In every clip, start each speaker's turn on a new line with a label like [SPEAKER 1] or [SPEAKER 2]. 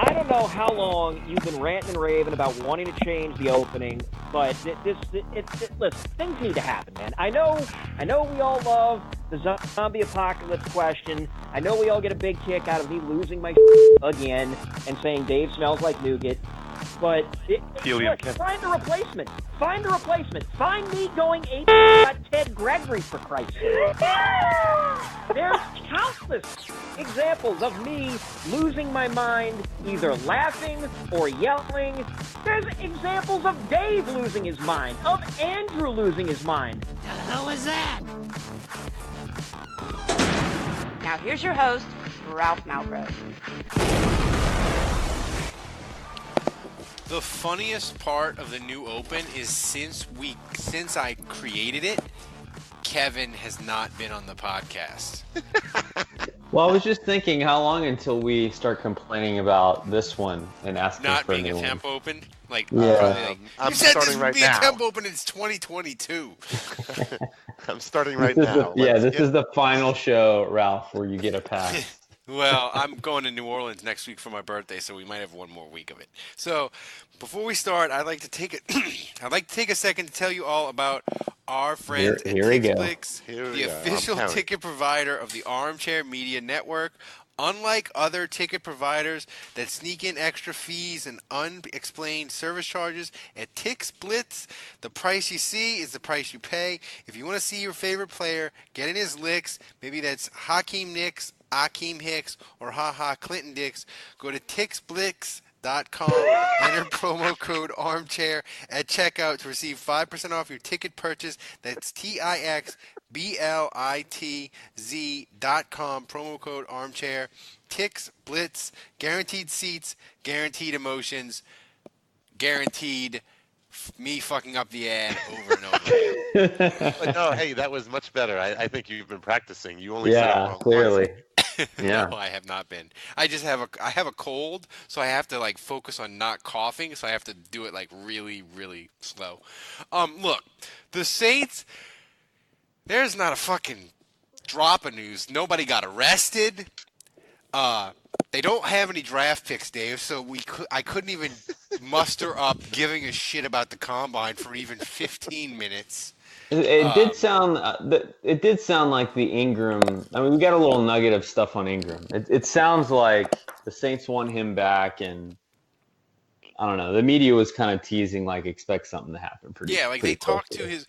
[SPEAKER 1] I don't know how long you've been ranting and raving about wanting to change the opening, but listen, things need to happen, man. I know we all love the zombie apocalypse question. I know we all get a big kick out of me losing my again and saying Dave smells like nougat. But find a replacement. Find a replacement. Find me going ape at Ted Gregory, for Christ's sake. There's countless examples of me losing my mind, either laughing or yelling. There's examples of Dave losing his mind, of Andrew losing his mind.
[SPEAKER 2] The hell was that?
[SPEAKER 3] Now here's your host, Ralph Malbrough.
[SPEAKER 4] The funniest part of the new open is since I created it, Kevin has not been on the podcast.
[SPEAKER 5] Well, I was just thinking, how long until we start complaining about this one and asking
[SPEAKER 4] not
[SPEAKER 5] for a
[SPEAKER 4] being
[SPEAKER 5] new
[SPEAKER 4] a temp
[SPEAKER 5] one?
[SPEAKER 4] open? Like,
[SPEAKER 5] yeah.
[SPEAKER 6] I'm
[SPEAKER 4] you said
[SPEAKER 6] starting
[SPEAKER 4] this would
[SPEAKER 6] right
[SPEAKER 4] be
[SPEAKER 6] now.
[SPEAKER 4] a temp open. It's 2022.
[SPEAKER 6] I'm starting right now.
[SPEAKER 5] This is the final show, Ralph, where you get a pass.
[SPEAKER 4] Well, I'm going to New Orleans next week for my birthday, so we might have one more week of it. So, before we start, I'd like to take a second to tell you all about our friends at TixFlix, the official ticket provider of the Armchair Media Network. Unlike other ticket providers that sneak in extra fees and unexplained service charges, at TixBlitz, the price you see is the price you pay. If you want to see your favorite player getting his licks, maybe that's Hakeem Nicks, Akeem Hicks, or HaHa Clinton Dix, go to TixBlitz.com, enter promo code armchair at checkout to receive 5% off your ticket purchase. That's TixBlitz.com, promo code armchair. Tix Blitz, guaranteed seats, guaranteed emotions, guaranteed me fucking up the ad over and over again.
[SPEAKER 6] But no, hey, that was much better. I think you've been practicing. You only said it wrong
[SPEAKER 5] clearly.
[SPEAKER 6] once.
[SPEAKER 5] Yeah.
[SPEAKER 4] No, I have not been. I have a cold, so I have to like focus on not coughing, so I have to do it like really, really slow. Look, the Saints, there's not a fucking drop of news. Nobody got arrested. They don't have any draft picks, Dave, so I couldn't even muster up giving a shit about the combine for even 15 minutes.
[SPEAKER 5] It did sound like the Ingram. I mean, we got a little nugget of stuff on Ingram. It sounds like the Saints want him back, and I don't know. The media was kind of teasing, like, expect something to happen.
[SPEAKER 4] They talked to his.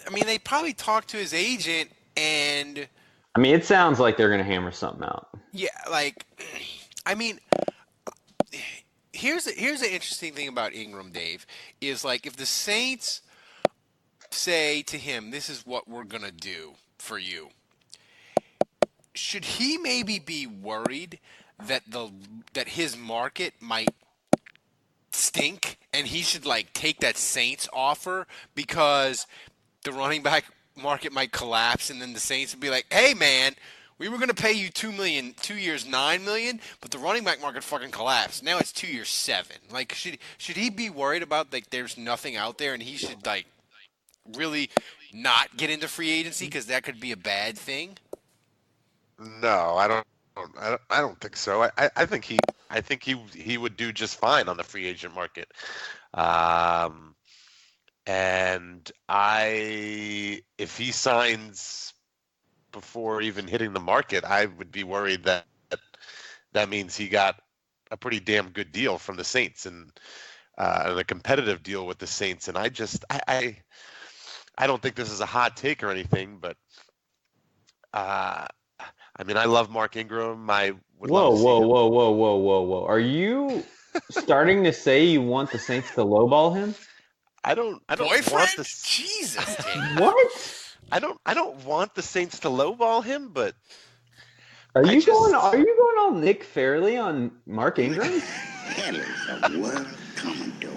[SPEAKER 4] I mean, they probably talked to his agent, and
[SPEAKER 5] I mean, it sounds like they're gonna hammer something out.
[SPEAKER 4] Yeah, like, I mean, here's the interesting thing about Ingram, Dave, is like if the Saints say to him, this is what we're going to do for you, should he maybe be worried that his market might stink and he should like take that Saints offer because the running back market might collapse and then the Saints would be like, hey man, we were going to pay you $2 million, 2 years, $9 million, but the running back market fucking collapsed. Now it's 2 years, $7. Like, should he be worried about like there's nothing out there and he should like really not get into free agency because that could be a bad thing?
[SPEAKER 6] No, I don't think so. I think he would do just fine on the free agent market. And if he signs before even hitting the market, I would be worried that means he got a pretty damn good deal from the Saints and a competitive deal with the Saints. And I don't think this is a hot take or anything, but I mean, I love Mark Ingram.
[SPEAKER 5] Whoa! Are you starting to say you want the Saints to lowball him?
[SPEAKER 6] I don't
[SPEAKER 4] Boyfriend?
[SPEAKER 6] want the
[SPEAKER 4] Jesus.
[SPEAKER 5] What?
[SPEAKER 6] I don't want the Saints to lowball him, but
[SPEAKER 5] Are you going all Nick Fairley on Mark Ingram?
[SPEAKER 2] Hell is a world common dope.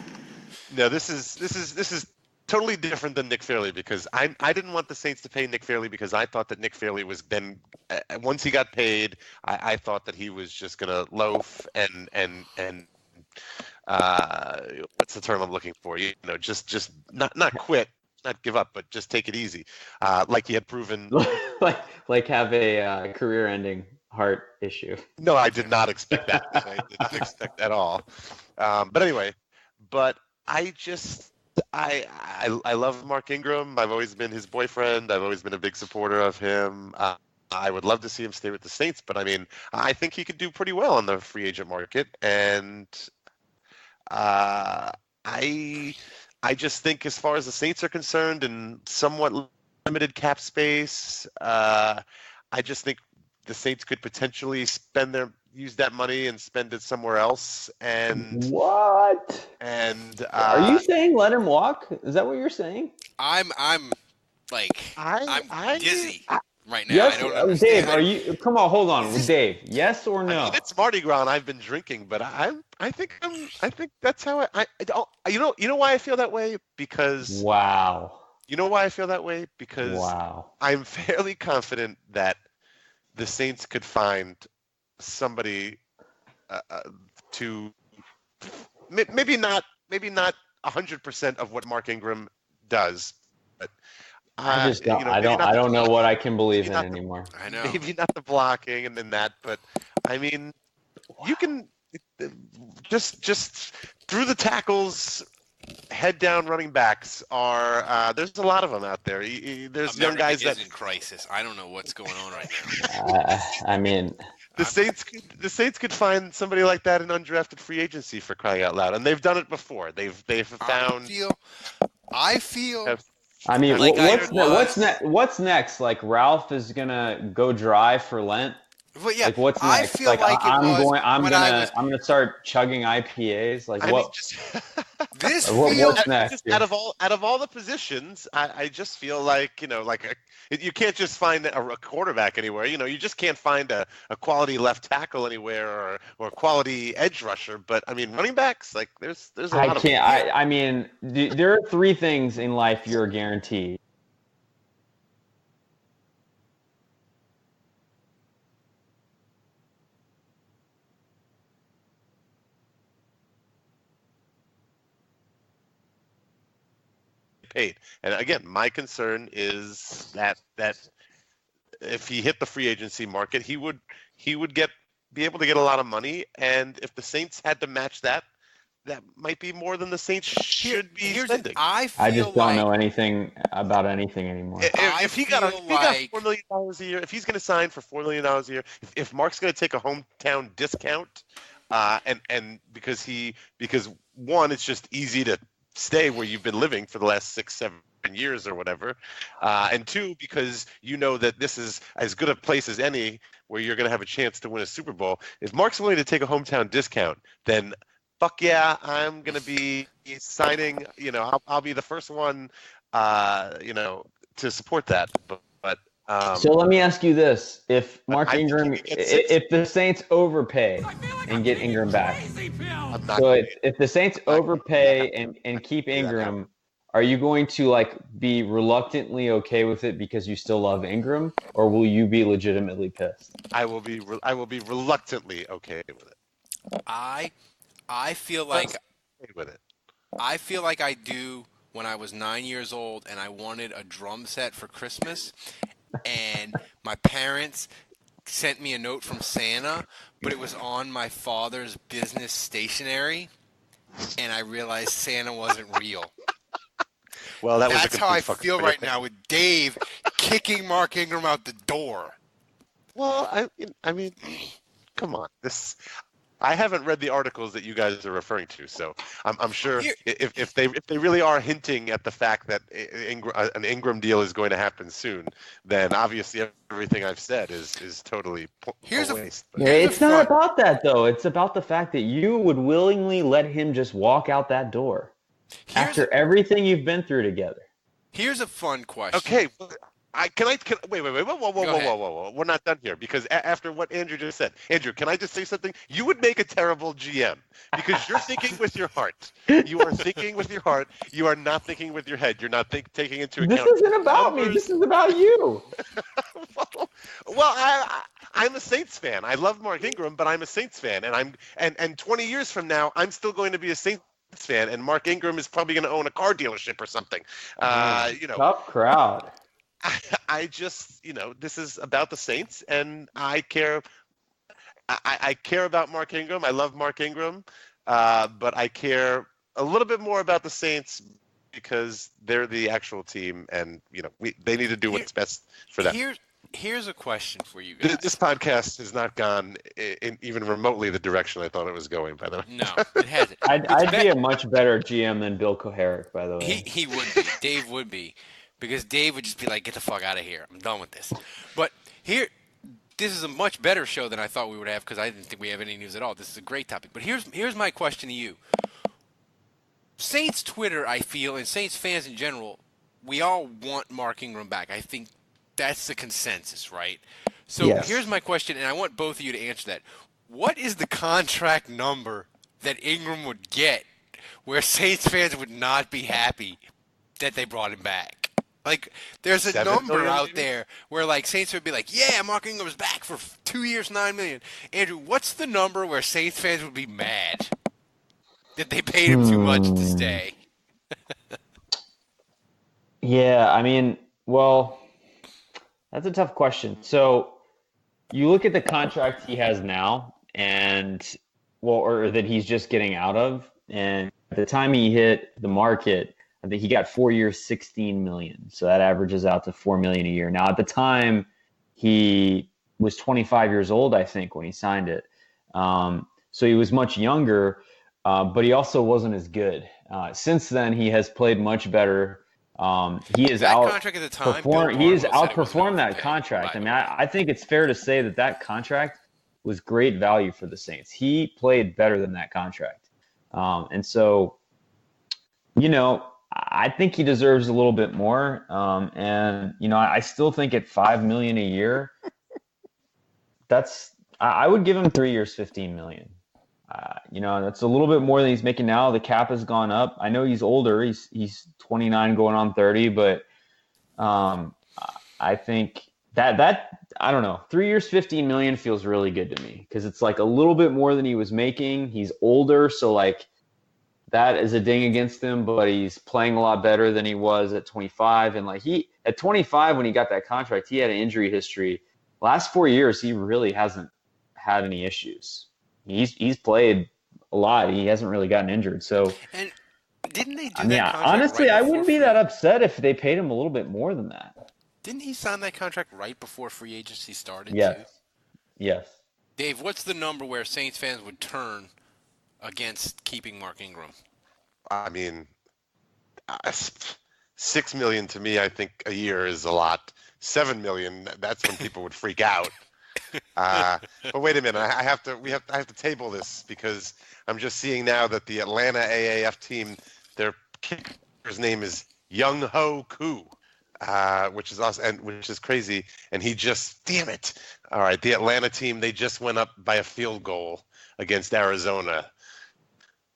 [SPEAKER 6] No, this is totally different than Nick Fairley because I didn't want the Saints to pay Nick Fairley because I thought that Nick Fairley was then once he got paid, I thought that he was just gonna loaf and what's the term I'm looking for? You know, just not quit, not give up, but just take it easy, like he had proven.
[SPEAKER 5] like have a career-ending heart issue.
[SPEAKER 6] No, I did not expect that. I didn't expect at all. But anyway, I just I love Mark Ingram. I've always been his boyfriend. I've always been a big supporter of him. I would love to see him stay with the Saints, but I mean, I think he could do pretty well on the free agent market, and I just think as far as the Saints are concerned and somewhat limited cap space, I just think the Saints could potentially use that money and spend it somewhere else. And
[SPEAKER 5] what?
[SPEAKER 6] And
[SPEAKER 5] are you saying let him walk? Is that what you're saying?
[SPEAKER 4] I'm dizzy right now.
[SPEAKER 5] Yes,
[SPEAKER 4] I don't understand.
[SPEAKER 5] Dave, are you? Come on, hold on, Dave. Yes or no?
[SPEAKER 6] I mean, it's Mardi Gras and I've been drinking, but I think that's how I don't. You know why I feel that way? Because
[SPEAKER 5] wow.
[SPEAKER 6] You know why I feel that way? Because
[SPEAKER 5] wow.
[SPEAKER 6] I'm fairly confident that the Saints could find somebody to maybe not 100% of what Mark Ingram does, but
[SPEAKER 5] I just don't. I don't know what I can believe in anymore.
[SPEAKER 4] I know.
[SPEAKER 6] Maybe not the blocking and then that, but I mean, you can just through the tackles. Head down running backs are there's a lot of them out there. There's young guys that
[SPEAKER 4] in crisis. I don't know what's going on right now.
[SPEAKER 5] I mean,
[SPEAKER 6] the Saints could find somebody like that in undrafted free agency, for crying out loud, and they've done it before. They've found.
[SPEAKER 4] I feel.
[SPEAKER 5] I mean,
[SPEAKER 4] like
[SPEAKER 5] what's next? Like Ralph is gonna go dry for Lent.
[SPEAKER 4] Well, yeah,
[SPEAKER 5] like what's
[SPEAKER 4] I
[SPEAKER 5] next?
[SPEAKER 4] feel
[SPEAKER 5] like I'm gonna start chugging IPAs. Like what? What's next?
[SPEAKER 6] Out of all the positions, I just feel like you can't just find a quarterback anywhere. You just can't find a quality left tackle anywhere or a quality edge rusher. But I mean, running backs, like there's a lot of.
[SPEAKER 5] I mean, there are three things in life you're guaranteed.
[SPEAKER 6] Paid. And again, my concern is that if he hit the free agency market, he would be able to get a lot of money, and if the Saints had to match that might be more than the Saints should be spending.
[SPEAKER 5] I just don't know anything about anything anymore.
[SPEAKER 6] If he got $4 million a year, if he's going to sign for $4 million a year, if Mark's going to take a hometown discount, and because one, it's just easy to stay where you've been living for the last 6-7 years or whatever, and two, because that this is as good a place as any where you're going to have a chance to win a Super Bowl. If Mark's willing to take a hometown discount, then fuck yeah, I'm going to be signing. I'll be the first one, to support that. But
[SPEAKER 5] so let me ask you this: if Mark Ingram, if the Saints overpay and get Ingram back, if the Saints overpay and keep Ingram, are you going to be reluctantly okay with it because you still love Ingram, or will you be legitimately pissed?
[SPEAKER 6] I will be reluctantly okay with it.
[SPEAKER 4] I feel like I feel like I do when I was 9 years old and I wanted a drum set for Christmas. And my parents sent me a note from Santa, but it was on my father's business stationery, and I realized Santa wasn't real.
[SPEAKER 6] Well,
[SPEAKER 4] that's how I feel right now with Dave kicking Mark Ingram out the door.
[SPEAKER 6] Well, I mean, come on, I haven't read the articles that you guys are referring to, so I'm sure if they really are hinting at the fact that an Ingram deal is going to happen soon, then obviously everything I've said is totally a waste.
[SPEAKER 5] It's not about that though. It's about the fact that you would willingly let him just walk out that door after everything you've been through together.
[SPEAKER 4] Here's a fun question.
[SPEAKER 6] Okay. Wait, whoa. We're not done here, because after what Andrew just said. Andrew, can I just say something? You would make a terrible GM because you're thinking with your heart. You are thinking with your heart. You are not thinking with your head. You're not taking into account.
[SPEAKER 5] This isn't about me. This is about you.
[SPEAKER 6] Well, I'm a Saints fan. I love Mark Ingram, but I'm a Saints fan, and 20 years from now, I'm still going to be a Saints fan, and Mark Ingram is probably going to own a car dealership or something.
[SPEAKER 5] Tough crowd.
[SPEAKER 6] I just, this is about the Saints, and I care I care about Mark Ingram. I love Mark Ingram, but I care a little bit more about the Saints because they're the actual team, and they need to do what's best for them.
[SPEAKER 4] Here's a question for you guys.
[SPEAKER 6] This podcast has not gone in even remotely the direction I thought it was going, by the way.
[SPEAKER 4] No, it hasn't.
[SPEAKER 5] I'd be a much better GM than Bill Koharic, by the way.
[SPEAKER 4] He would be. Dave would be. Because Dave would just be like, get the fuck out of here. I'm done with this. But this is a much better show than I thought we would have because I didn't think we have any news at all. This is a great topic. But here's my question to you. Saints Twitter, I feel, and Saints fans in general, we all want Mark Ingram back. I think that's the consensus, right? So Here's my question, and I want both of you to answer that. What is the contract number that Ingram would get where Saints fans would not be happy that they brought him back? Like, there's a number out there where, like, Saints would be like, yeah, Mark Ingram's back for 2 years, $9 million. Andrew, what's the number where Saints fans would be mad that they paid him too much to stay?
[SPEAKER 5] Yeah, I mean, well, that's a tough question. So you look at the contract he has now or that he's just getting out of, and at the time he hit the market, I think he got 4 years, $16 million. So that averages out to $4 million a year. Now, at the time, he was 25 years old, I think, when he signed it. So he was much younger, but he also wasn't as good. Since then, he has played much better. He is
[SPEAKER 4] contract at the time.
[SPEAKER 5] He has outperformed that contract. I mean, I think it's fair to say that contract was great value for the Saints. He played better than that contract, and so, I think he deserves a little bit more. And I still think at $5 million a year, I would give him 3 years, $15 million. That's a little bit more than he's making now. The cap has gone up. I know he's older. He's 29 going on 30, but I think that I don't know. 3 years, $15 million feels really good to me because it's like a little bit more than he was making. He's older, so like that is a ding against him, but he's playing a lot better than he was at 25. And like at 25, when he got that contract, he had an injury history. Last 4 years, he really hasn't had any issues. He's played a lot. He hasn't really gotten injured. So,
[SPEAKER 4] and didn't they do that?
[SPEAKER 5] Honestly, I wouldn't be that upset if they paid him a little bit more than that.
[SPEAKER 4] Didn't he sign that contract right before free agency started?
[SPEAKER 5] Yes.
[SPEAKER 4] Too?
[SPEAKER 5] Yes.
[SPEAKER 4] Dave, what's the number where Saints fans would turn against keeping Mark Ingram?
[SPEAKER 6] I mean, $6 million to me, I think a year is a lot. $7 million, that's when people would freak out. But wait a minute, I have to table this because I'm just seeing now that the Atlanta AAF team, their kicker's name is Young Ho Koo, which is awesome and which is crazy. And he just, damn it! All right, the Atlanta team, they just went up by a field goal against Arizona.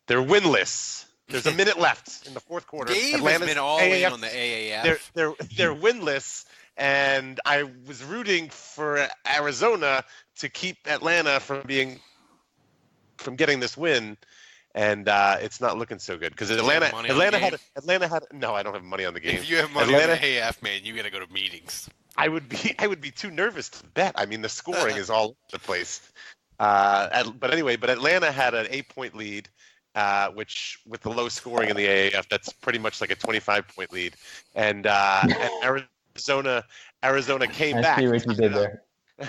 [SPEAKER 6] They're winless. There's a minute left in the fourth quarter.
[SPEAKER 4] Dave
[SPEAKER 6] Atlanta's
[SPEAKER 4] has been all in on the AAF.
[SPEAKER 6] They're winless, and I was rooting for Arizona to keep Atlanta from getting this win, and it's not looking so good because Atlanta had no, I don't have money on the game.
[SPEAKER 4] If you have money on the AAF, man, you got to go to meetings.
[SPEAKER 6] I would be too nervous to bet. I mean, the scoring is all over the place. But Atlanta had an 8-point lead. Which with the low scoring in the AAF, that's pretty much like a 25-point lead. And Arizona came back.
[SPEAKER 5] I see what you did there.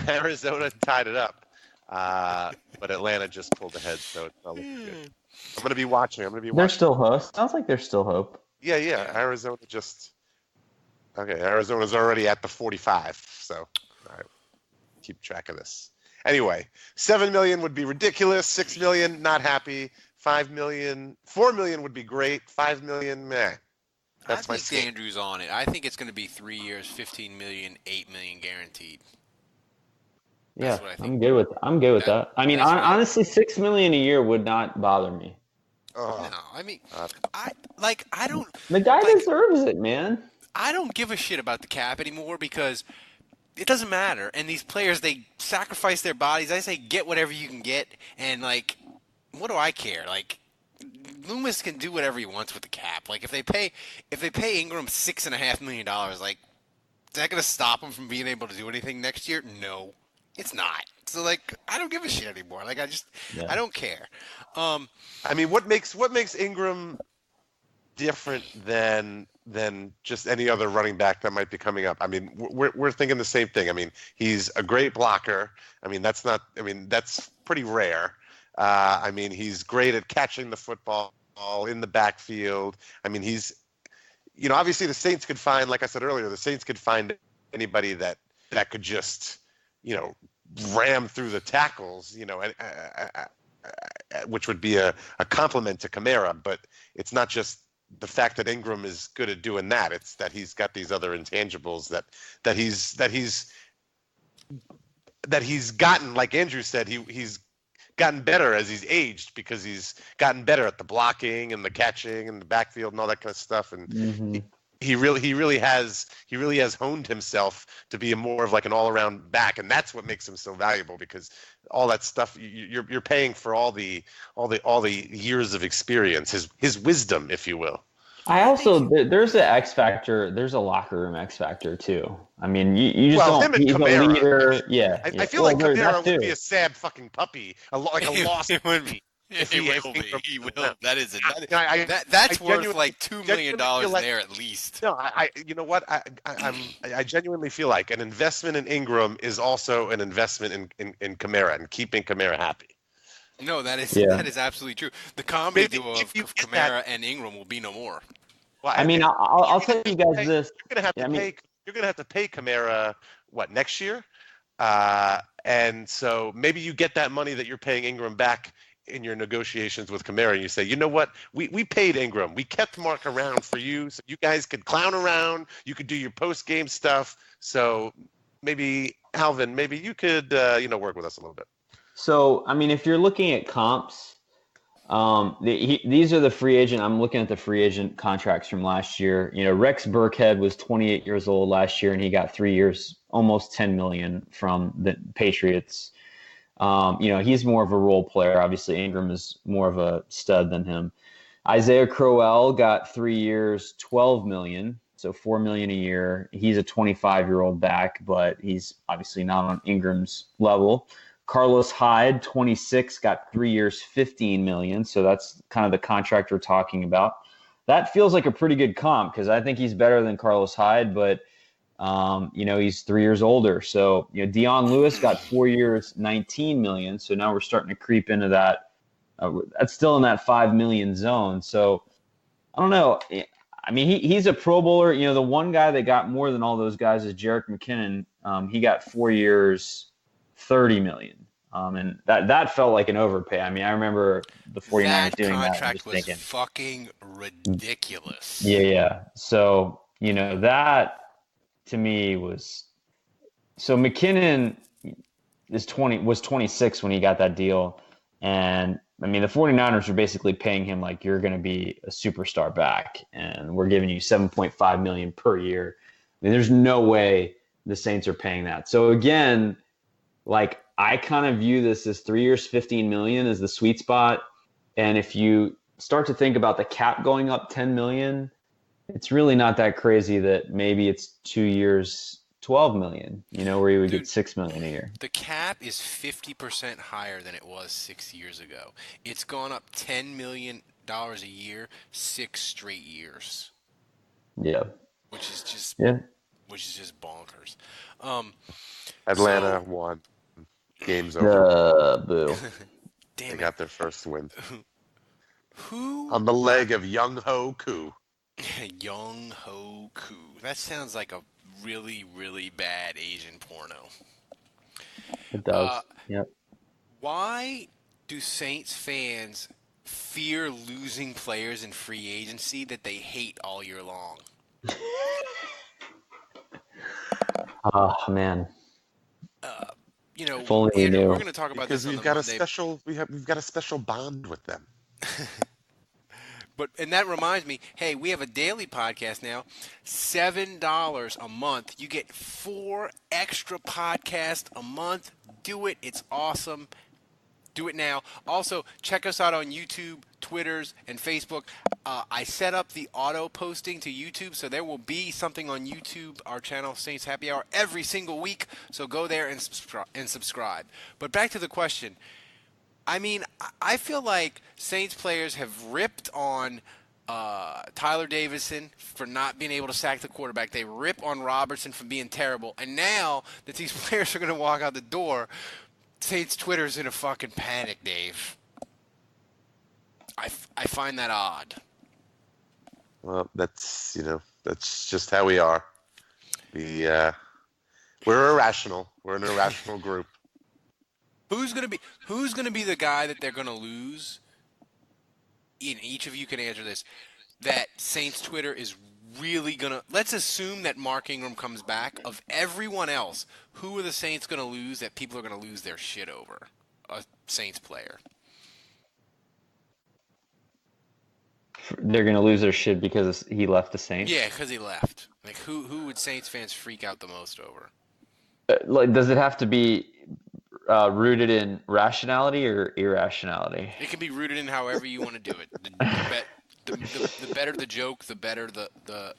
[SPEAKER 6] Arizona tied it up. But Atlanta just pulled ahead, so it's not looking good. I'm going to be watching.
[SPEAKER 5] There's still hope. Sounds like there's still hope.
[SPEAKER 6] Yeah. Arizona's already at the 45, so all right. Keep track of this. Anyway, $7 million would be ridiculous. $6 million, not happy. $5 million, $4 million would be great. $5 million, meh. That's my
[SPEAKER 4] think Andrew's on it. I think it's going to be 3 years, $15 million, $8 million guaranteed.
[SPEAKER 5] Yeah, I'm good with that. I mean, honestly, $6 million a year would not bother me.
[SPEAKER 4] No, I mean, I don't.
[SPEAKER 5] The guy deserves it, man.
[SPEAKER 4] I don't give a shit about the cap anymore because it doesn't matter. And these players, they sacrifice their bodies. I say get whatever you can get, and like, what do I care? Like, Loomis can do whatever he wants with the cap. Like, if they pay Ingram $6.5 million, like, is that going to stop him from being able to do anything next year? No. It's not. So like, I don't give a shit anymore. Like, I don't care.
[SPEAKER 6] I mean, what makes Ingram different than just any other running back that might be coming up? I mean, we're thinking the same thing. I mean, he's a great blocker. I mean, that's pretty rare. I mean, he's great at catching the football in the backfield. I mean, he's, obviously the Saints could find, like I said earlier, the Saints could find anybody that could just, ram through the tackles, which would be a compliment to Kamara. But it's not just the fact that Ingram is good at doing that. It's that he's got these other intangibles that he's gotten, like Andrew said, he's gotten better as he's aged because he's gotten better at the blocking and the catching and the backfield and all that kind of stuff. And he really has honed himself to be more of like an all-around back, and that's what makes him so valuable, because all that stuff you're paying for all the years of experience, his wisdom, if you will.
[SPEAKER 5] I also there's an X factor. There's a locker room X factor too. I mean, you just don't.
[SPEAKER 6] Him and
[SPEAKER 5] he's
[SPEAKER 6] Kamara,
[SPEAKER 5] a leader. Yeah,
[SPEAKER 6] I feel like Kamara would be a sad fucking puppy, like a lost puppy.
[SPEAKER 4] He will. That's worth like $2 million there at least.
[SPEAKER 6] No, you know what? I genuinely feel like an investment in Ingram is also an investment in Kamara and keeping Kamara happy.
[SPEAKER 4] No, that is absolutely true. The comedy duo of Kamara and Ingram will be no more.
[SPEAKER 5] Well, I mean, I'll tell you guys this.
[SPEAKER 6] You're gonna have to pay Kamara next year, and so maybe you get that money that you're paying Ingram back in your negotiations with Kamara, and you say, you know what, we paid Ingram, we kept Mark around for you so you guys could clown around, you could do your post-game stuff, so maybe Alvin, maybe you could work with us a little bit.
[SPEAKER 5] So I mean, if you're looking at comps, these are the free agent. I'm looking at the free agent contracts from last year. Rex Burkhead was 28 years old last year, and he got 3 years, almost $10 million from the Patriots. He's more of a role player. Obviously, Ingram is more of a stud than him. Isaiah Crowell got 3 years, $12 million, so $4 million a year. He's a 25-year-old back, but he's obviously not on Ingram's level. Carlos Hyde, 26, got 3 years, $15 million, so that's kind of the contract we're talking about. That feels like a pretty good comp because I think he's better than Carlos Hyde, but he's 3 years older. So, Dion Lewis got 4 years, $19 million. So now we're starting to creep into that. That's still in that $5 million zone. So I don't know. I mean, he's a Pro Bowler. The one guy that got more than all those guys is Jerick McKinnon. He got 4 years, $30 million. And that felt like an overpay. I mean, I remember the 49ers doing that.
[SPEAKER 4] That contract was fucking ridiculous.
[SPEAKER 5] Yeah. So, that to me was – so McKinnon was 26 when he got that deal. And, I mean, the 49ers were basically paying him like, you're going to be a superstar back, and we're giving you $7.5 million per year. I mean, there's no way the Saints are paying that. So, again, like, I kind of view this as 3 years, $15 million as the sweet spot. And if you start to think about the cap going up $10 million – it's really not that crazy that maybe it's 2 years, $12 million, where you would get $6 million a year.
[SPEAKER 4] The cap is 50% higher than it was 6 years ago. It's gone up $10 million a year, 6 straight years.
[SPEAKER 5] Yeah.
[SPEAKER 4] Which is just bonkers.
[SPEAKER 6] Atlanta won. Game's over.
[SPEAKER 5] Boo.
[SPEAKER 6] They got their first win.
[SPEAKER 4] Who?
[SPEAKER 6] On the leg of Young Ho Koo.
[SPEAKER 4] Young Ho Koo. That sounds like a really, really bad Asian porno.
[SPEAKER 5] It does. Yep.
[SPEAKER 4] Why do Saints fans fear losing players in free agency that they hate all year long?
[SPEAKER 5] Oh man.
[SPEAKER 4] If only we knew. We're going to talk about
[SPEAKER 6] because
[SPEAKER 4] this
[SPEAKER 6] we've got a special bond with them.
[SPEAKER 4] And that reminds me, hey, we have a daily podcast now. $7 a month. You get 4 extra podcasts a month. Do it. It's awesome. Do it now. Also, check us out on YouTube, Twitters, and Facebook. I set up the auto posting to YouTube, so there will be something on YouTube, our channel, Saints Happy Hour, every single week. So go there and subscribe. But back to the question. I mean, I feel like Saints players have ripped on Tyler Davison for not being able to sack the quarterback. They rip on Robertson for being terrible. And now that these players are going to walk out the door, Saints Twitter's in a fucking panic, Dave. I find that odd.
[SPEAKER 6] Well, that's just how we are. We're irrational. We're an irrational group.
[SPEAKER 4] Who's gonna be the guy that they're gonna lose? And each of you can answer this. That Saints Twitter is really gonna. Let's assume that Mark Ingram comes back. Of everyone else, who are the Saints gonna lose that people are gonna lose their shit over? A Saints player.
[SPEAKER 5] They're gonna lose their shit because he left the Saints.
[SPEAKER 4] Yeah, because he left. Like who would Saints fans freak out the most over?
[SPEAKER 5] Like, does it have to be rooted in rationality or irrationality?
[SPEAKER 4] It can be rooted in however you want to do it. The better the joke, the better the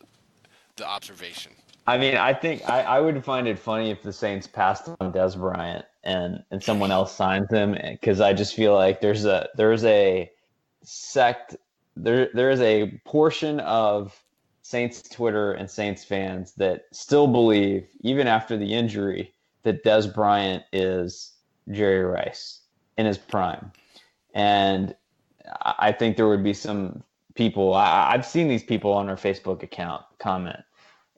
[SPEAKER 4] observation.
[SPEAKER 5] I mean, I think I would find it funny if the Saints passed on Dez Bryant and someone else signs him, because I just feel like there's a sect, there is a portion of Saints Twitter and Saints fans that still believe, even after the injury, that Dez Bryant is Jerry Rice in his prime. And I think there would be some people, I've seen these people on our Facebook account comment.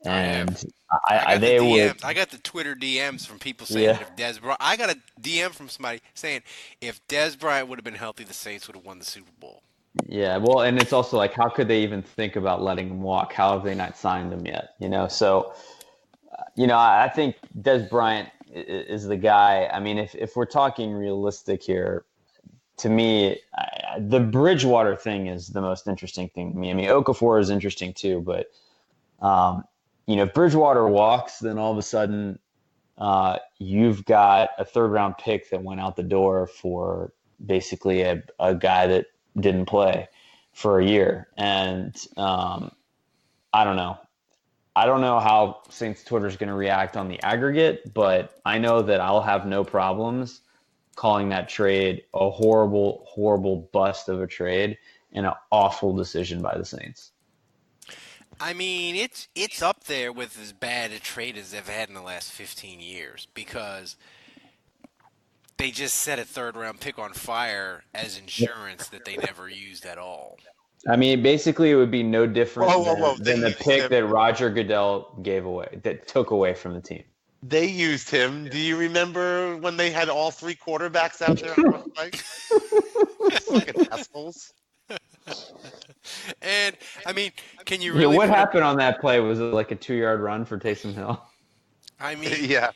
[SPEAKER 5] And I
[SPEAKER 4] got the Twitter DMs from people saying that if Dez Bryant, I got a DM from somebody saying if Dez Bryant would have been healthy, the Saints would have won the Super Bowl.
[SPEAKER 5] Yeah, well, and it's also like, how could they even think about letting him walk? How have they not signed him yet? So, I think Dez Bryant is the guy. I mean, if we're talking realistic here, to me, the Bridgewater thing is the most interesting thing to me. I mean, Okafor is interesting too, but if Bridgewater walks, then all of a sudden you've got a third-round pick that went out the door for basically a guy that didn't play for a year. And I don't know. I don't know how Saints Twitter is going to react on the aggregate, but I know that I'll have no problems calling that trade a horrible, horrible bust of a trade and an awful decision by the Saints.
[SPEAKER 4] I mean, it's up there with as bad a trade as they've had in the last 15 years, because they just set a third-round pick on fire as insurance that they never used at all.
[SPEAKER 5] I mean, basically, it would be no different than the pick that Roger Goodell gave away, that took away from the team.
[SPEAKER 6] They used him. Do you remember when they had all three quarterbacks out there on the fight? Fucking assholes.
[SPEAKER 4] And I mean, can you really?
[SPEAKER 5] What happened on that play? Was it like a 2-yard run for Taysom Hill?
[SPEAKER 6] I mean, yeah.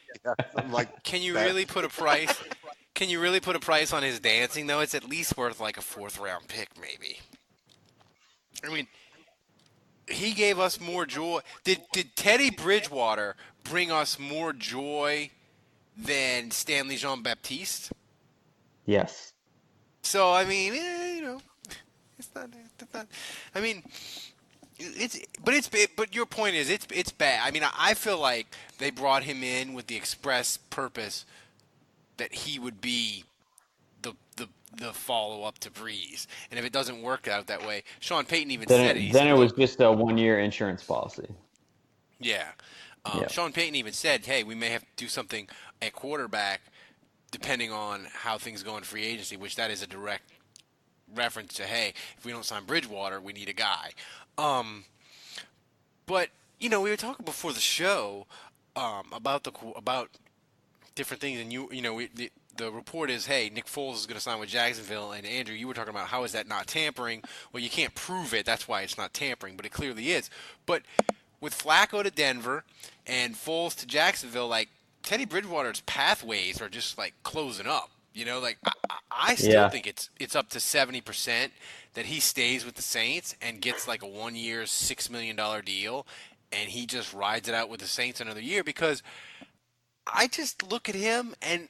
[SPEAKER 6] Like,
[SPEAKER 4] can you really put a price? Can you really put a price on his dancing though? It's at least worth like a 4th-round pick, maybe. I mean, he gave us more joy. Did Teddy Bridgewater bring us more joy than Stanley Jean-Baptiste?
[SPEAKER 5] Yes.
[SPEAKER 4] So I mean, it's not. I mean, but your point is it's bad. I mean, I feel like they brought him in with the express purpose that he would be the follow-up to Breeze. And if it doesn't work out that way, Sean Payton even said it.
[SPEAKER 5] Then it was just a 1-year insurance policy.
[SPEAKER 4] Yeah. Sean Payton even said, hey, we may have to do something at quarterback depending on how things go in free agency, which that is a direct reference to, hey, if we don't sign Bridgewater, we need a guy. But, we were talking before the show about different things, and the report is, hey, Nick Foles is going to sign with Jacksonville, and Andrew, you were talking about how is that not tampering? Well, you can't prove it. That's why it's not tampering, but it clearly is. But with Flacco to Denver and Foles to Jacksonville, like, Teddy Bridgewater's pathways are just, like, closing up. I still think it's up to 70% that he stays with the Saints and gets, like, a 1-year, $6 million deal, and he just rides it out with the Saints another year, because I just look at him and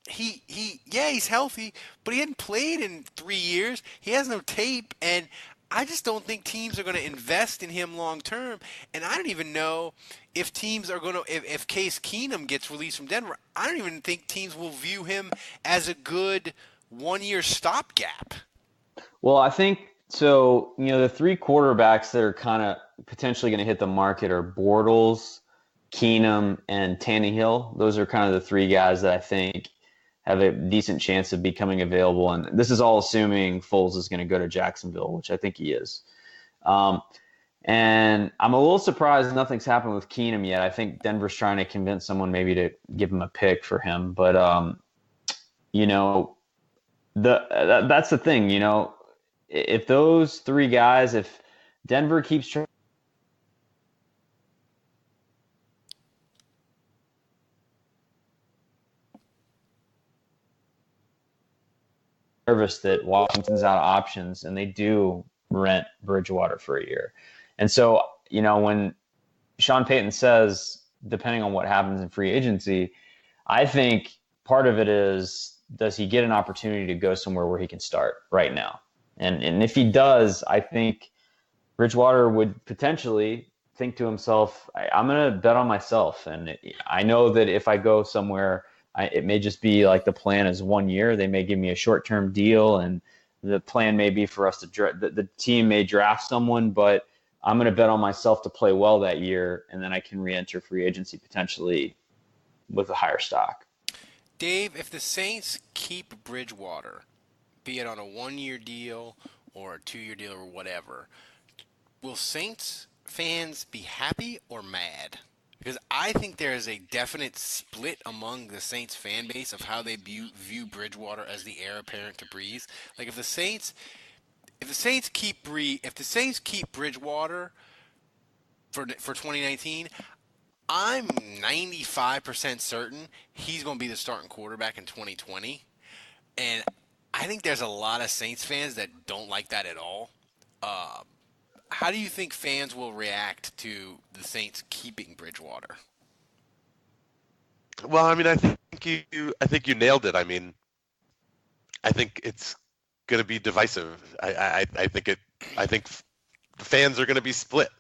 [SPEAKER 4] he's healthy, but he hadn't played in 3 years. He has no tape, and I just don't think teams are going to invest in him long term. And I don't even know if teams are going to, if Case Keenum gets released from Denver, I don't even think teams will view him as a good 1 year stopgap.
[SPEAKER 5] Well, I think so. The three quarterbacks that are kind of potentially going to hit the market are Bortles, Keenum, and Tannehill. Those are kind of the three guys that I think have a decent chance of becoming available. And this is all assuming Foles is going to go to Jacksonville, which I think he is. And I'm a little surprised nothing's happened with Keenum yet. I think Denver's trying to convince someone maybe to give him a pick for him. But, that's the thing, if those three guys, if Denver keeps trying, nervous that Washington's out of options and they do rent Bridgewater for a year. And so, when Sean Payton says, depending on what happens in free agency, I think part of it is, does he get an opportunity to go somewhere where he can start right now? And if he does, I think Bridgewater would potentially think to himself, I'm going to bet on myself. And I know that if I go somewhere, it may just be like the plan is 1 year. They may give me a short-term deal, and the plan may be for us to the team may draft someone, but I'm going to bet on myself to play well that year, and then I can re-enter free agency potentially with a higher stock.
[SPEAKER 4] Dave, if the Saints keep Bridgewater, be it on a 1 year deal or a 2 year deal or whatever, will Saints fans be happy or mad? Because I think there is a definite split among the Saints fan base of how they view Bridgewater as the heir apparent to Breeze. Like if the Saints keep Bridgewater for 2019, I'm 95% certain he's going to be the starting quarterback in 2020. And I think there's a lot of Saints fans that don't like that at all. How do you think fans will react to the Saints keeping Bridgewater?
[SPEAKER 6] Well, I mean, I think you nailed it. I mean, I think it's going to be divisive. I think the fans are going to be split.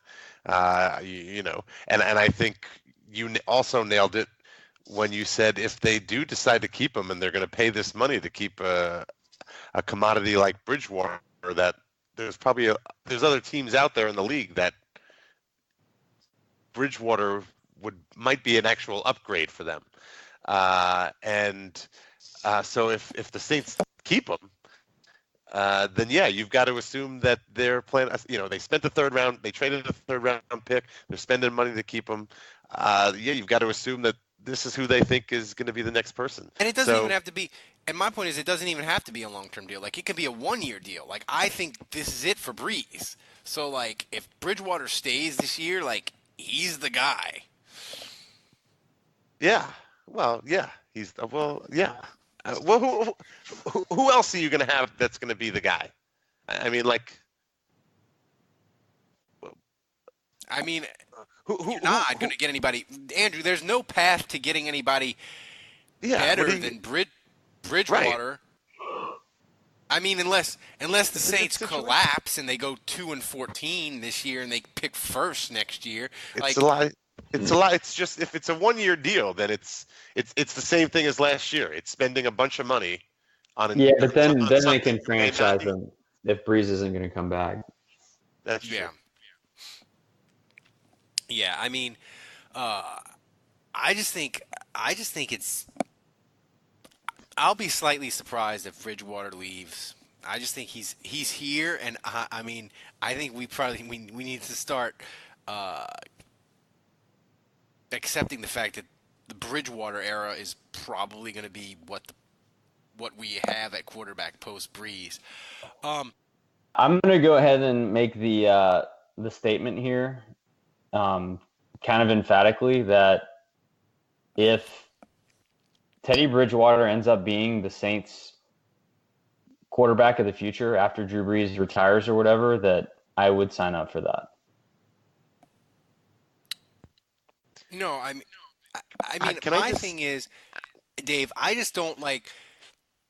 [SPEAKER 6] And I think you also nailed it when you said if they do decide to keep him and they're going to pay this money to keep a commodity like Bridgewater, that there's other teams out there in the league that Bridgewater might be an actual upgrade for them. So if the Saints keep him, then yeah, you've got to assume that their plan. They spent the third round, they traded a third round pick, they're spending money to keep him. You've got to assume that this is who they think is going to be the next person.
[SPEAKER 4] And it doesn't even have to be. And my point is, it doesn't even have to be a long-term deal. Like, it could be a 1 year deal. Like, I think this is it for Breeze. So, like, if Bridgewater stays this year, like, he's the guy.
[SPEAKER 6] Yeah. Well, yeah. Yeah. Who else are you going to have that's going to be the guy? I mean, like.
[SPEAKER 4] You're not going to get anybody. Andrew, there's no path to getting anybody better than Bridgewater.
[SPEAKER 6] Right.
[SPEAKER 4] I mean, unless the Saints collapse and they go 2-14 this year and they pick first next year.
[SPEAKER 6] It's a lot. It's just if it's a 1 year deal, then it's the same thing as last year. It's spending a bunch of money on.
[SPEAKER 5] But then they can franchise him if Breeze isn't going to come back.
[SPEAKER 6] That's true.
[SPEAKER 4] Yeah. Yeah, I mean, I just think it's. I'll be slightly surprised if Bridgewater leaves. I just think he's here, and I mean, I think we need to start accepting the fact that the Bridgewater era is probably going to be what we have at quarterback post Breeze.
[SPEAKER 5] I'm going to go ahead and make the statement here, kind of emphatically, that if Teddy Bridgewater ends up being the Saints quarterback of the future after Drew Brees retires or whatever, that I would sign up for that.
[SPEAKER 4] No, I mean, my thing is, Dave, I just don't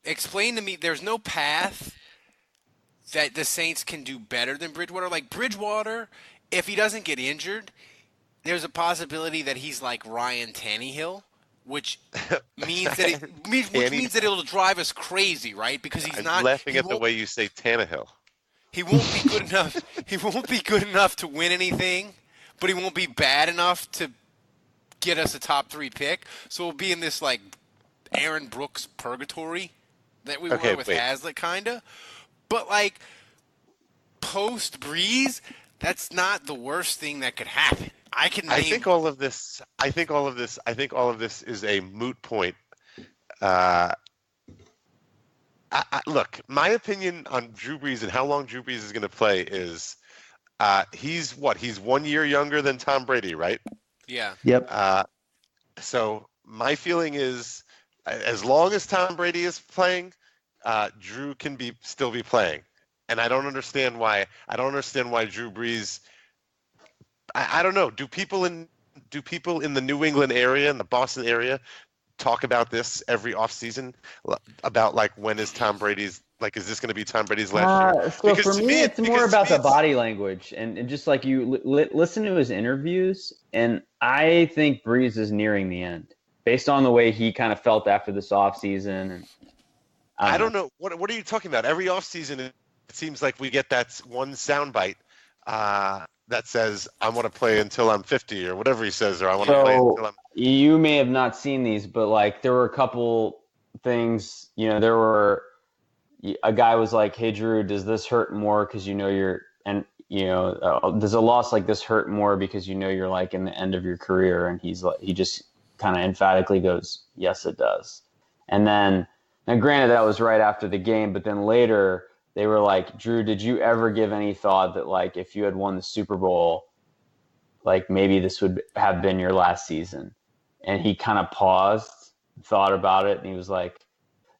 [SPEAKER 4] explain to me. There's no path that the Saints can do better than Bridgewater. Like Bridgewater, if he doesn't get injured, there's a possibility that he's like Ryan Tannehill, which means that it'll drive us crazy, right? Because he's
[SPEAKER 6] I'm
[SPEAKER 4] not
[SPEAKER 6] laughing at the way you say Tannehill.
[SPEAKER 4] He won't be good enough. He won't be good enough to win anything, but he won't be bad enough to get us a top 3 pick. So we'll be in this like Aaron Brooks purgatory that we were with Hazlitt, kinda. But like post Breeze, that's not the worst thing that could happen. I think
[SPEAKER 6] all of this is a moot point. Look, my opinion on Drew Brees and how long Drew Brees is going to play is he's 1 year younger than Tom Brady, right?
[SPEAKER 4] Yeah.
[SPEAKER 5] Yep.
[SPEAKER 6] So my feeling is as long as Tom Brady is playing, Drew can still be playing. And I don't understand why Drew Brees. I don't know. Do people in the New England area and the Boston area talk about this every offseason about like when is Tom Brady's is this going to be Tom Brady's last year?
[SPEAKER 5] So for me, it's more about the body language and just like you listen to his interviews, and I think Breeze is nearing the end based on the way he kind of felt after this offseason. And
[SPEAKER 6] I don't know. What are you talking about? Every offseason, it seems like we get that one soundbite that says, I want to play until I'm 50 or whatever he says, or I want to play until I'm...
[SPEAKER 5] You may have not seen these, but like there were a couple things, there were a guy was like, hey, Drew, does this hurt more because does a loss like this hurt more because you're like in the end of your career? And he just kind of emphatically goes, yes, it does. And then, now granted that was right after the game, but then later they were like, Drew, did you ever give any thought that like if you had won the Super Bowl, like maybe this would have been your last season? And he kind of paused, thought about it, and he was like,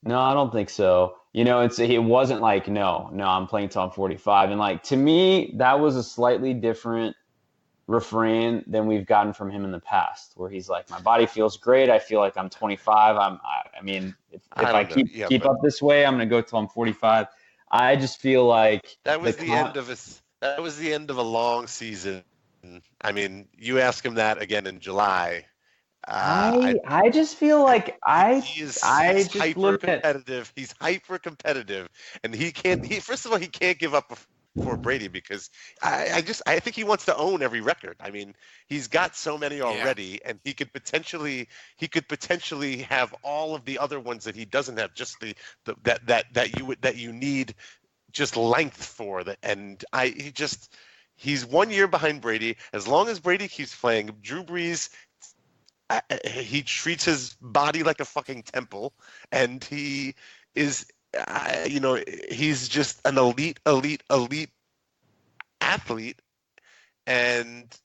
[SPEAKER 5] no, I don't think so. It wasn't like, no, I'm playing till I'm 45. And like, to me, that was a slightly different refrain than we've gotten from him in the past, where he's like, my body feels great. I feel like I'm 25. If I keep up this way, I'm going to go till I'm 45. I just feel like
[SPEAKER 6] that was the end of a long season. I mean, you ask him that again in July.
[SPEAKER 5] I just feel like
[SPEAKER 6] he's hyper competitive. He's hyper competitive, and he can't give up before Brady because I think he wants to own every record. I mean, he's got so many already, and he could potentially have all of the other ones that he doesn't have. Just that you need just length for that, and he's 1 year behind Brady. As long as Brady keeps playing, Drew Brees. He treats his body like a fucking temple, and he is, he's just an elite athlete. And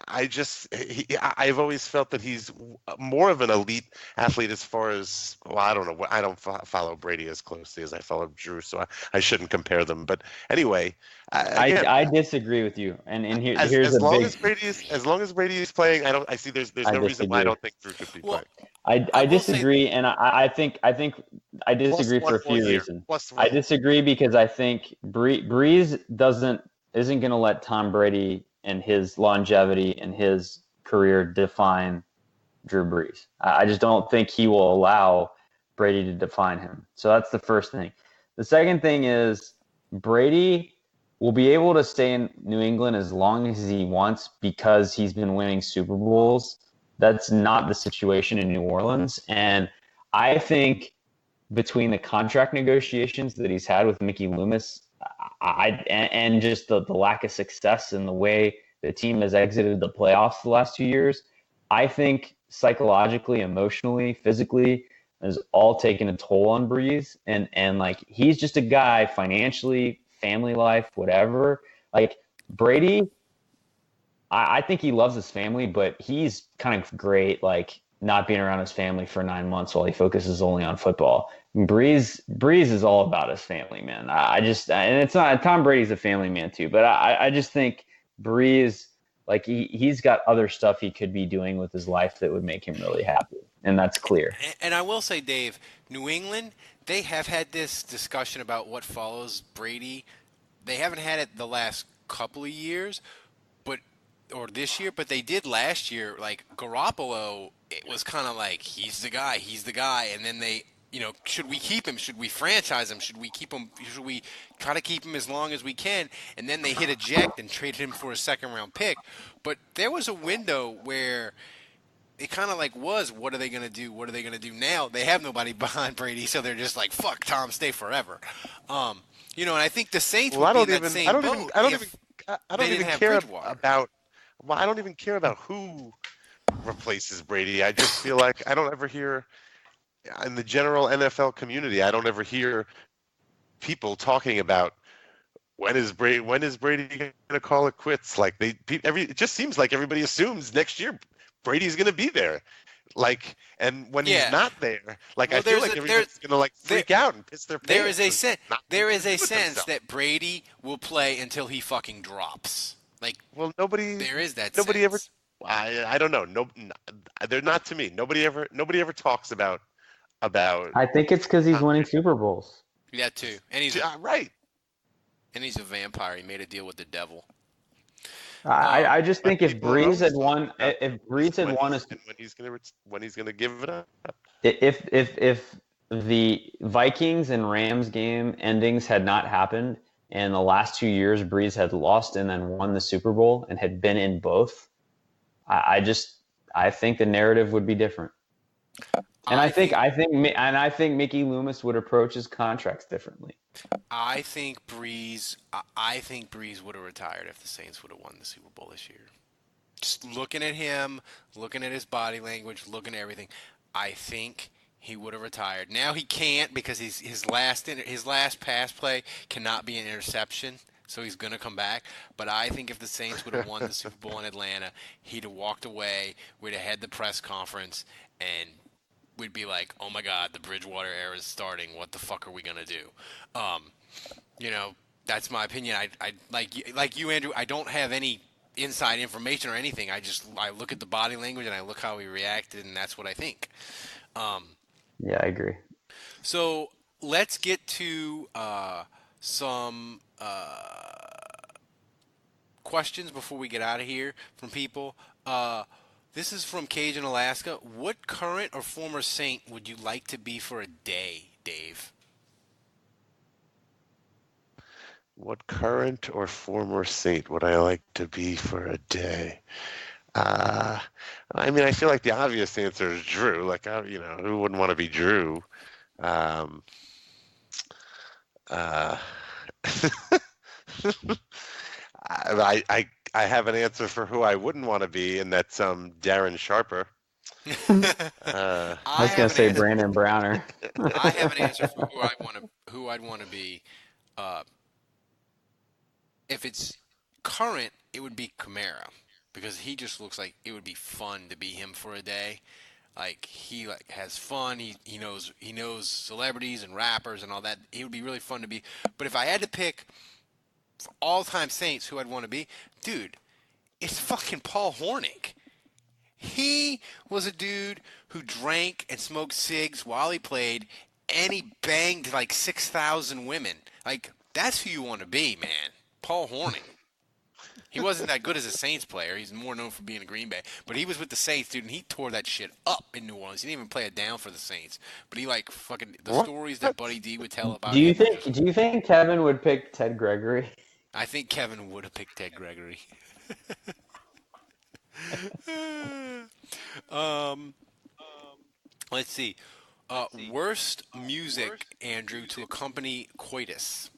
[SPEAKER 6] I've always felt that he's more of an elite athlete as far as, well, I don't know. I don't follow Brady as closely as I follow Drew, so I shouldn't compare them. But anyway,
[SPEAKER 5] I disagree with you. And here's
[SPEAKER 6] as long as Brady is playing, there's no reason why I don't think Drew could be playing.
[SPEAKER 5] I disagree, and I think I disagree for a few reasons. I disagree because I think Breeze isn't going to let Tom Brady and his longevity and his career define Drew Brees. I just don't think he will allow Brady to define him. So that's the first thing. The second thing is Brady will be able to stay in New England as long as he wants because he's been winning Super Bowls. That's not the situation in New Orleans. And I think between the contract negotiations that he's had with Mickey Loomis, and just the lack of success in the way the team has exited the playoffs the last 2 years, I think psychologically, emotionally, physically, has all taken a toll on Breeze. And like, he's just a guy financially, family life, whatever. Like Brady, I think he loves his family, but he's kind of great, like not being around his family for 9 months while he focuses only on football. Breeze is all about his family, man. And it's not, Tom Brady's a family man too, but I just think Breeze, like he's got other stuff he could be doing with his life that would make him really happy. and that's clear.
[SPEAKER 4] And I will say, Dave, New England, they have had this discussion about what follows Brady. They haven't had it the last couple of years, or this year, but they did last year. Like Garoppolo, it was kind of like he's the guy, and then they, should we keep him? Should we franchise him? Should we keep him? Should we try to keep him as long as we can? And then they hit eject and traded him for a second-round pick. But there was a window where it kind of like was, what are they going to do? What are they going to do now? They have nobody behind Brady, so they're just like, fuck Tom, stay forever. And I think the Saints would be in that same boat. I don't even care
[SPEAKER 6] about. Well, I don't even care about who replaces Brady. I just feel like I don't ever hear in the general NFL community. I don't ever hear people talking about when is Brady going to call it quits. Like it just seems like everybody assumes next year Brady's going to be there. Like, and when he's not there, I feel like everybody's going to freak out and piss their pants.
[SPEAKER 4] There is a sense that Brady will play until he fucking drops. There is that.
[SPEAKER 6] Nobody
[SPEAKER 4] sense.
[SPEAKER 6] ever. I don't know. No, they're not to me. Nobody ever talks about.
[SPEAKER 5] I think it's because he's winning Super Bowls.
[SPEAKER 4] Yeah, too. And he's
[SPEAKER 6] right.
[SPEAKER 4] And he's a vampire. He made a deal with the devil.
[SPEAKER 5] I just think if Breeze had won,
[SPEAKER 6] when he's gonna give it up.
[SPEAKER 5] If the Vikings and Rams game endings had not happened, and the last 2 years Breeze had lost and then won the Super Bowl and had been in both, I think the narrative would be different. And I think Mickey Loomis would approach his contracts differently.
[SPEAKER 4] I think Breeze would have retired if the Saints would have won the Super Bowl this year. Just looking at him, looking at his body language, looking at everything, I think he would have retired. Now he can't because his last pass play cannot be an interception, so he's going to come back. But I think if the Saints would have won the Super Bowl in Atlanta, he'd have walked away, we'd have had the press conference, and we'd be like, oh my God, the Bridgewater era is starting. What the fuck are we going to do? That's my opinion. I like you, Andrew, I don't have any inside information or anything. I look at the body language and I look how he reacted, and that's what I think.
[SPEAKER 5] Yeah, I agree.
[SPEAKER 4] So let's get to some questions before we get out of here from people. This is from Cage in Alaska. What current or former Saint would you like to be for a day, Dave?
[SPEAKER 6] What current or former Saint would I like to be for a day? I feel like the obvious answer is Drew. Who wouldn't want to be Drew? I have an answer for who I wouldn't want to be, and that's Darren Sharper.
[SPEAKER 5] I was going to say Brandon Browner.
[SPEAKER 4] I have an answer for who I'd want to be. If it's current, it would be Kamara, because he just looks like it would be fun to be him for a day. He has fun. He knows celebrities and rappers and all that. It would be really fun to be. But if I had to pick for all-time Saints who I'd want to be, dude, it's fucking Paul Hornick. He was a dude who drank and smoked cigs while he played, and he banged 6,000 women. That's who you want to be, man. Paul Hornick. He wasn't that good as a Saints player. He's more known for being a Green Bay. But he was with the Saints, dude, and he tore that shit up in New Orleans. He didn't even play it down for the Saints. But he stories that Buddy D would tell about
[SPEAKER 5] Do you think Kevin would pick Ted Gregory?
[SPEAKER 4] I think Kevin would have picked Ted Gregory. Let's see. Worst music, Andrew, to accompany coitus.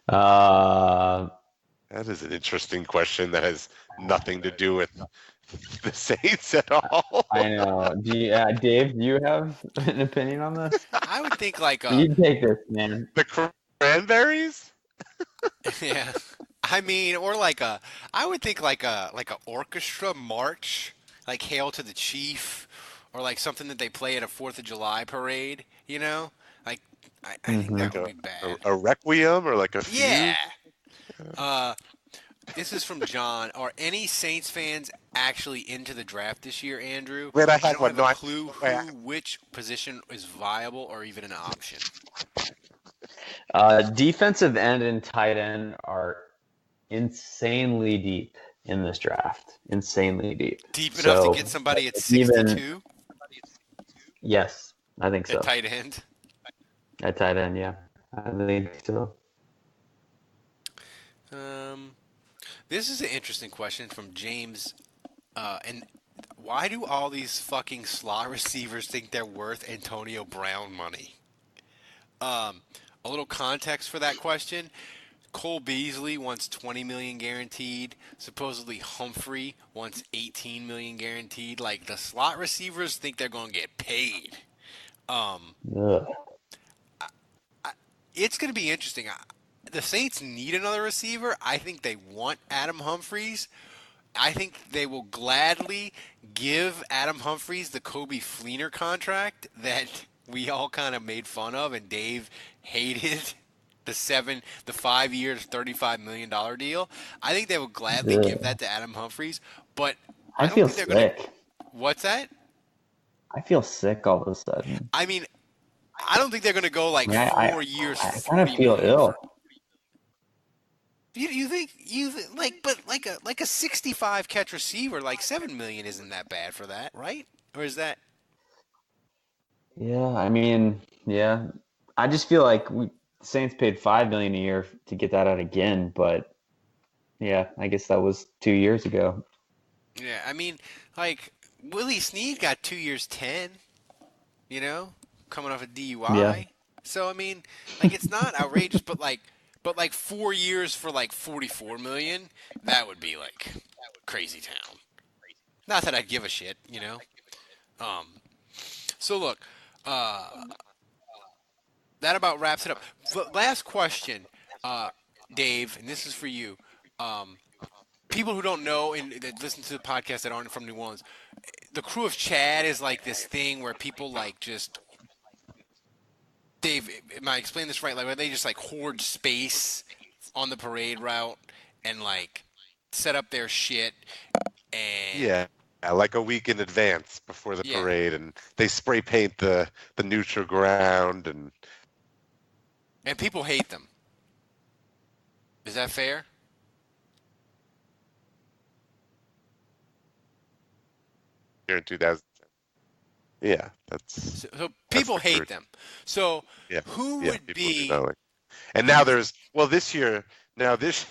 [SPEAKER 6] That is an interesting question that has nothing to do with the Saints at all.
[SPEAKER 5] I know. Dave, do you have an opinion on this?
[SPEAKER 4] I would think
[SPEAKER 5] you take this, man.
[SPEAKER 6] The Cranberries?
[SPEAKER 4] Yeah. I would think a orchestra march, like Hail to the Chief, or something that they play at a 4th of July parade, I think that would be bad.
[SPEAKER 6] A requiem or a fugue?
[SPEAKER 4] Yeah. This is from John. Are any Saints fans actually into the draft this year, Andrew?
[SPEAKER 6] Wait, I
[SPEAKER 4] I
[SPEAKER 6] had
[SPEAKER 4] don't
[SPEAKER 6] one.
[SPEAKER 4] have
[SPEAKER 6] No,
[SPEAKER 4] a clue which position is viable or even an option.
[SPEAKER 5] Defensive end and tight end are insanely deep in this draft. Insanely deep.
[SPEAKER 4] Deep enough to get somebody at 62?
[SPEAKER 5] Yes, I think so.
[SPEAKER 4] At tight end?
[SPEAKER 5] At tight end, yeah. I think so.
[SPEAKER 4] This is an interesting question from James. And why do all these fucking slot receivers think they're worth Antonio Brown money? A little context for that question. Cole Beasley wants $20 million guaranteed. Supposedly Humphrey wants $18 million guaranteed. Like, the slot receivers think they're going to get paid. It's going to be interesting. The Saints need another receiver. I think they want Adam Humphries. I think they will gladly give Adam Humphries the Kobe Fleener contract that we all kind of made fun of and Dave hated. The 5 years, $35 million deal. I think they will gladly give that to Adam Humphries, but I don't
[SPEAKER 5] feel
[SPEAKER 4] think they're going to.
[SPEAKER 5] sick.
[SPEAKER 4] What's that?
[SPEAKER 5] I feel sick all of a sudden.
[SPEAKER 4] I mean, I don't think they're going to go like 4 years.
[SPEAKER 5] I kind of feel ill.
[SPEAKER 4] You think like a 65 catch receiver, like $7 million isn't that bad for that, right? Or is that?
[SPEAKER 5] Yeah, I mean, yeah. I just feel like Saints paid $5 million a year to get that out again, but yeah, I guess that was 2 years ago.
[SPEAKER 4] Yeah, I mean, like Willie Snead got 2 years, 10. Coming off a DUI.
[SPEAKER 5] Yeah.
[SPEAKER 4] So I mean, like it's not outrageous, but like 4 years for like $44 million, that would be like crazy town. Not that I'd give a shit, So look, that about wraps it up. Last question, Dave, and this is for you. People who don't know and that listen to the podcast that aren't from New Orleans, the Crew of Chad is like this thing where people like just. Dave, am I explaining this right? Like, where they just like hoard space on the parade route and like set up their shit and
[SPEAKER 6] yeah, like a week in advance before the parade, and they spray paint the neutral ground and
[SPEAKER 4] people hate them. Is that fair?
[SPEAKER 6] Here in 2000. Yeah, that's
[SPEAKER 4] so people hate them. So
[SPEAKER 6] yeah,
[SPEAKER 4] who would be?
[SPEAKER 6] And now there's this year. Now this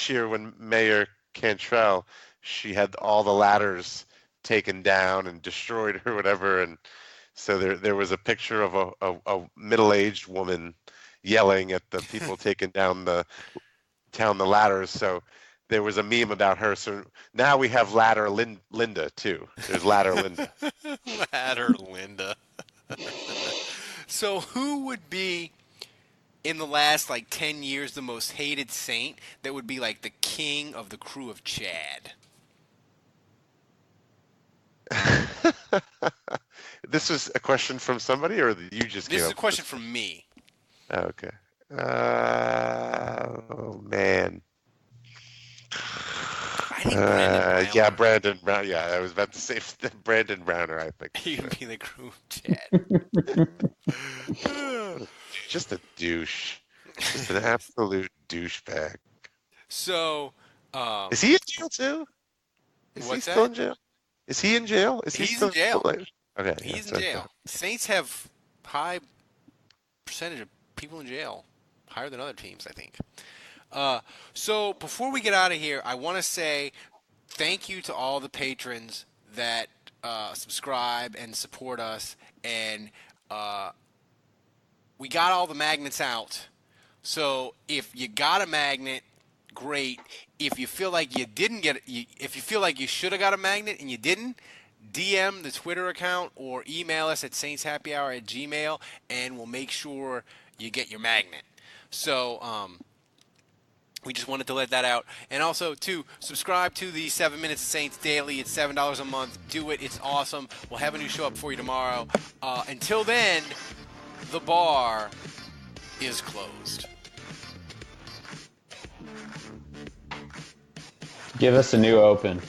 [SPEAKER 6] year when Mayor Cantrell, she had all the ladders taken down and destroyed or whatever, and so there was a picture of a middle-aged woman yelling at the people taking down the ladders. So there was a meme about her. So now we have Ladder Linda too. There's Ladder Linda.
[SPEAKER 4] Ladder Linda. So who would be in the last like 10 years the most hated Saint that would be like the king of the Crew of Chad?
[SPEAKER 6] This was a question from somebody, or you just?
[SPEAKER 4] This is a question from me.
[SPEAKER 6] Oh, okay. Oh man.
[SPEAKER 4] I think Brandon Brown.
[SPEAKER 6] Yeah, I was about to say Brandon Browner. I think
[SPEAKER 4] he would be the Crew of Chad.
[SPEAKER 6] Just a douche. Just an absolute douchebag.
[SPEAKER 4] So,
[SPEAKER 6] is he in jail too? Is he still in jail? Is he in jail?
[SPEAKER 4] He's in jail.
[SPEAKER 6] Okay.
[SPEAKER 4] He's in jail. Saints have high percentage of people in jail, higher than other teams, I think. So before we get out of here, I want to say thank you to all the patrons that subscribe and support us, and we got all the magnets out. So if you got a magnet, great. If you feel like you didn't get it, if you feel like you should have got a magnet and you didn't, DM the Twitter account or email us at saintshappyhour@gmail, and we'll make sure you get your magnet. So we just wanted to let that out. And also, to subscribe to the 7 Minutes of Saints Daily. It's $7 a month. Do it. It's awesome. We'll have a new show up for you tomorrow. Until then, the bar is closed.
[SPEAKER 5] Give us a new open.